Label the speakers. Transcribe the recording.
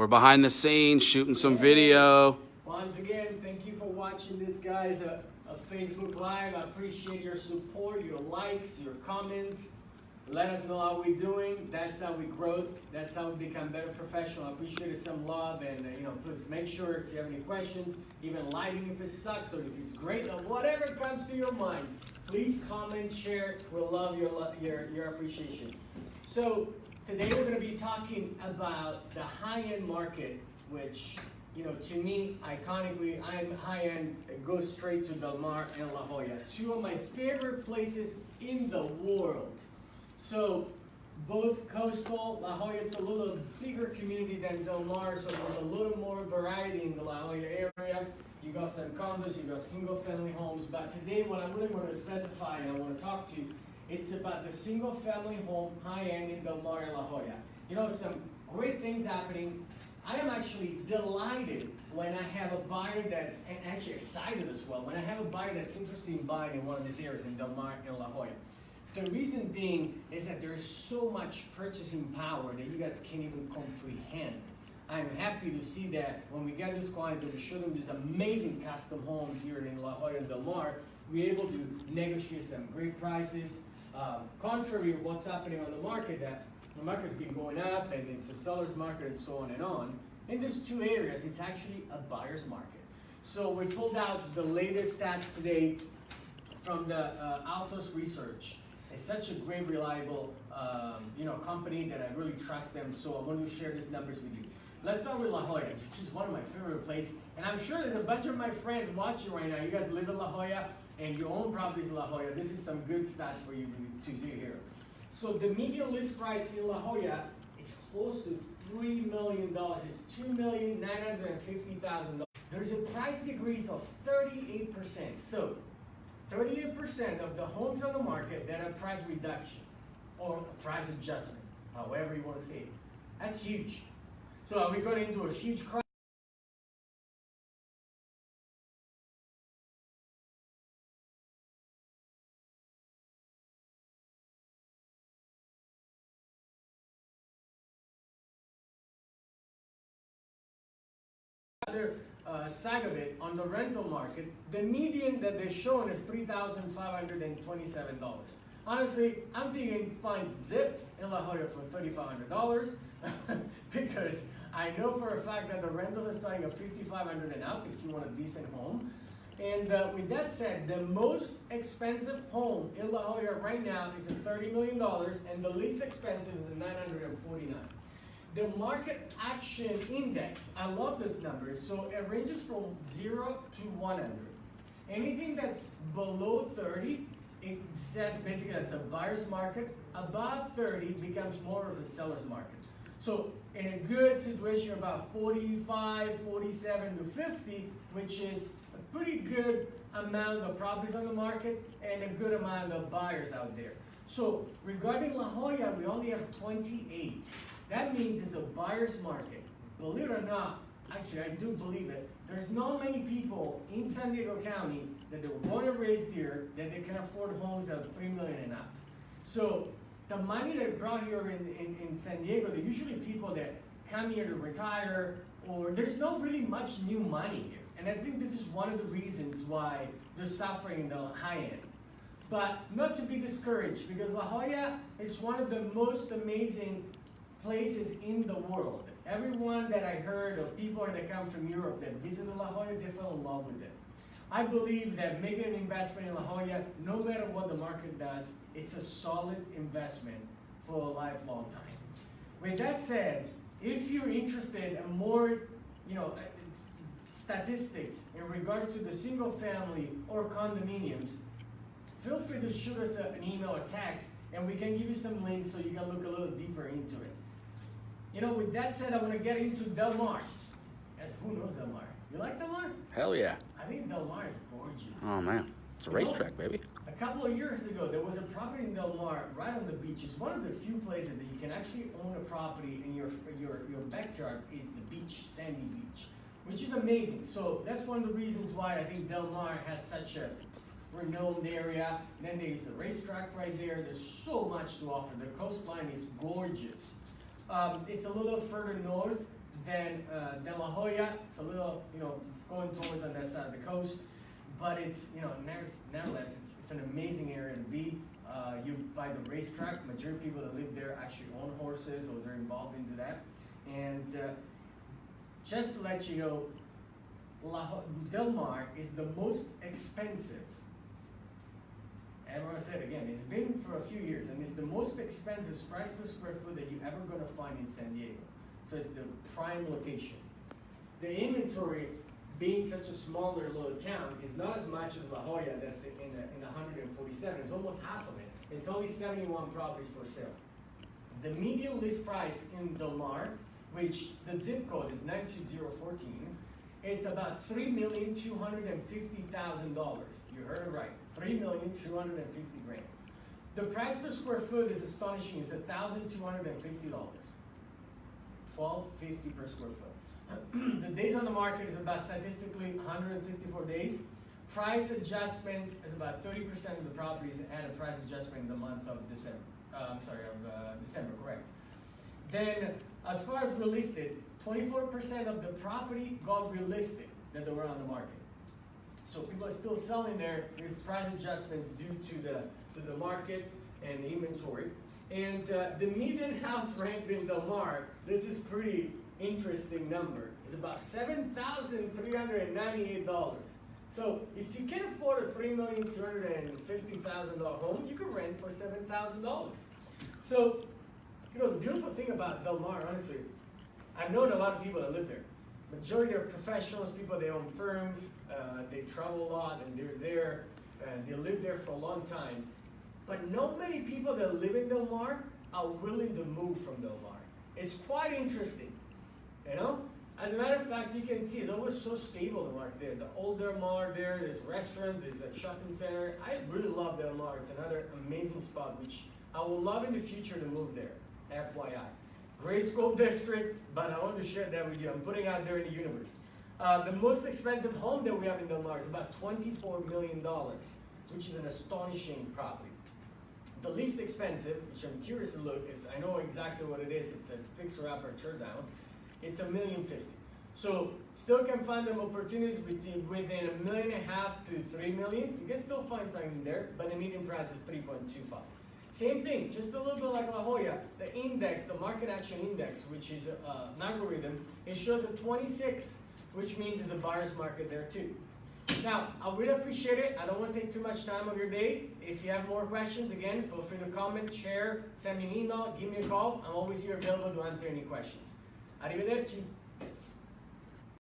Speaker 1: We're behind the scenes shooting some video.
Speaker 2: Once again, thank you for watching this, guys. A Facebook Live. I appreciate your support, your likes, your comments. Let us know how we're doing. That's how we grow. That's how we become better professional. I appreciate some love, and please make sure if you have any questions, even lighting if it sucks or if it's great or whatever comes to your mind, please comment, share. We'll love your appreciation. So today we're going to be talking about the high-end market, which to me, iconically, I'm high-end. It goes straight to Del Mar and La Jolla, two of my favorite places in the world. So both coastal, La Jolla is a little bigger community than Del Mar, so there's a little more variety in the La Jolla area. You got some condos, you got single-family homes, but today what I really want to specify and I want to talk to you, it's about the single-family home high-end in Del Mar and La Jolla. Some great things happening. I am actually delighted when I have a buyer that's, and actually excited as well, when I have a buyer that's interested in buying in one of these areas in Del Mar and La Jolla. The reason being is that there's so much purchasing power that you guys can't even comprehend. I'm happy to see that when we get these clients and we show them these amazing custom homes here in La Jolla and Del Mar, we're able to negotiate some great prices. Contrary to what's happening on the market, that the market's been going up and it's a seller's market and so on and on. In these two areas, it's actually a buyer's market. So we pulled out the latest stats today from the Altos Research. It's such a great, reliable company that I really trust them, so I want to share these numbers with you. Let's start with La Jolla, which is one of my favorite places. And I'm sure there's a bunch of my friends watching right now. You guys live in La Jolla and you own properties in La Jolla. This is some good stats for you to do here. So the median list price in La Jolla is close to $3 million. It's $2,950,000. There's a price decrease of 38%. So 38% of the homes on the market that are price reduction or price adjustment, however you want to say it. That's huge. So are we going into a huge crisis? Other side of it, on the rental market, the median that they're showing is $3,527. Honestly, I'm thinking find zip in La Jolla for $3,500 because I know for a fact that the rentals are starting at $5,500 and up if you want a decent home. And with that said, the most expensive home in La Jolla right now is at $30 million and the least expensive is at $949. The market action index, I love this number, so it ranges from 0 to 100. Anything that's below 30, it says basically that's a buyer's market. Above 30 becomes more of a seller's market. So in a good situation, about 45, 47 to 50, which is a pretty good amount of properties on the market and a good amount of buyers out there. So regarding La Jolla, we only have 28. That means it's a buyer's market. Believe it or not, actually I do believe it, there's not many people in San Diego County that they were born and raised here that they can afford homes of $3 million and up. So the money they brought here in San Diego, they're usually people that come here to retire, or there's not really much new money here. And I think this is one of the reasons why they're suffering in the high end. But not to be discouraged, because La Jolla is one of the most amazing places in the world. Everyone that I heard of people that come from Europe that visited La Jolla, they fell in love with it. I believe that making an investment in La Jolla, no matter what the market does, it's a solid investment for a lifelong time. With that said, if you're interested in more, statistics in regards to the single family or condominiums, feel free to shoot us an email or text, and we can give you some links so you can look a little deeper into it. With that said, I want to get into Del Mar. As who knows Del Mar? You like Del Mar?
Speaker 1: Hell yeah.
Speaker 2: I think Del Mar is gorgeous.
Speaker 1: Oh man, it's a racetrack, baby.
Speaker 2: A couple of years ago, there was a property in Del Mar right on the beach. It's one of the few places that you can actually own a property and your backyard is the beach, sandy beach, which is amazing. So that's one of the reasons why I think Del Mar has such a renowned area. And then there's a racetrack right there. There's so much to offer. The coastline is gorgeous. It's a little further north Then De La Jolla, it's a little, going towards on that side of the coast, but it's, nevertheless, it's an amazing area to be. You by the racetrack, majority of people that live there actually own horses or they're involved into that. And just to let you know, Del Mar is the most expensive. And what I said again, it's been for a few years, and it's the most expensive price per square foot that you're ever going to find in San Diego. So it's the prime location. The inventory, being such a smaller little town, is not as much as La Jolla that's in 147. It's almost half of it. It's only 71 properties for sale. The median list price in Del Mar, which the zip code is 92014, it's about $3,250,000. You heard it right, $3,250,000. The price per square foot is astonishing. It's $1,250. $1,250 per square foot. The days on the market is about statistically 164 days. Price adjustments is about 30% of the properties add a price adjustment in the month of December. December, correct. Then, as far as relisted, 24% of the property got relisted that they were on the market. So people are still selling there. There's price adjustments due to the market and the inventory. And the median house rent in Del Mar, this is pretty interesting number. It's about $7,398. So if you can afford a $3,250,000 home, you can rent for $7,000. So, the beautiful thing about Del Mar, honestly, I've known a lot of people that live there. Majority are professionals, people, they own firms, they travel a lot, and they're there, and they live there for a long time. But not many people that live in Del Mar are willing to move from Del Mar. It's quite interesting, As a matter of fact, you can see it's always so stable, Del Mar there. The old Del Mar there's restaurants, there's a shopping center. I really love Del Mar. It's another amazing spot, which I would love in the future to move there, FYI. Great school district, but I want to share that with you. I'm putting out there in the universe. The most expensive home that we have in Del Mar is about $24 million, which is an astonishing property. The least expensive, which I'm curious to look at, I know exactly what it is. It's a fixer-upper teardown. It's $1,050,000. So still can find them opportunities within $1.5 million to $3 million. You can still find something there, but the median price is $3.25. Same thing, just a little bit like La Jolla. The index, the market action index, which is an algorithm, it shows a 26, which means it's a buyer's market there too. Now, I would appreciate it. I don't want to take too much time of your day. If you have more questions, again, feel free to comment, share, send me an email, give me a call. I'm always here available to answer any questions. Arrivederci.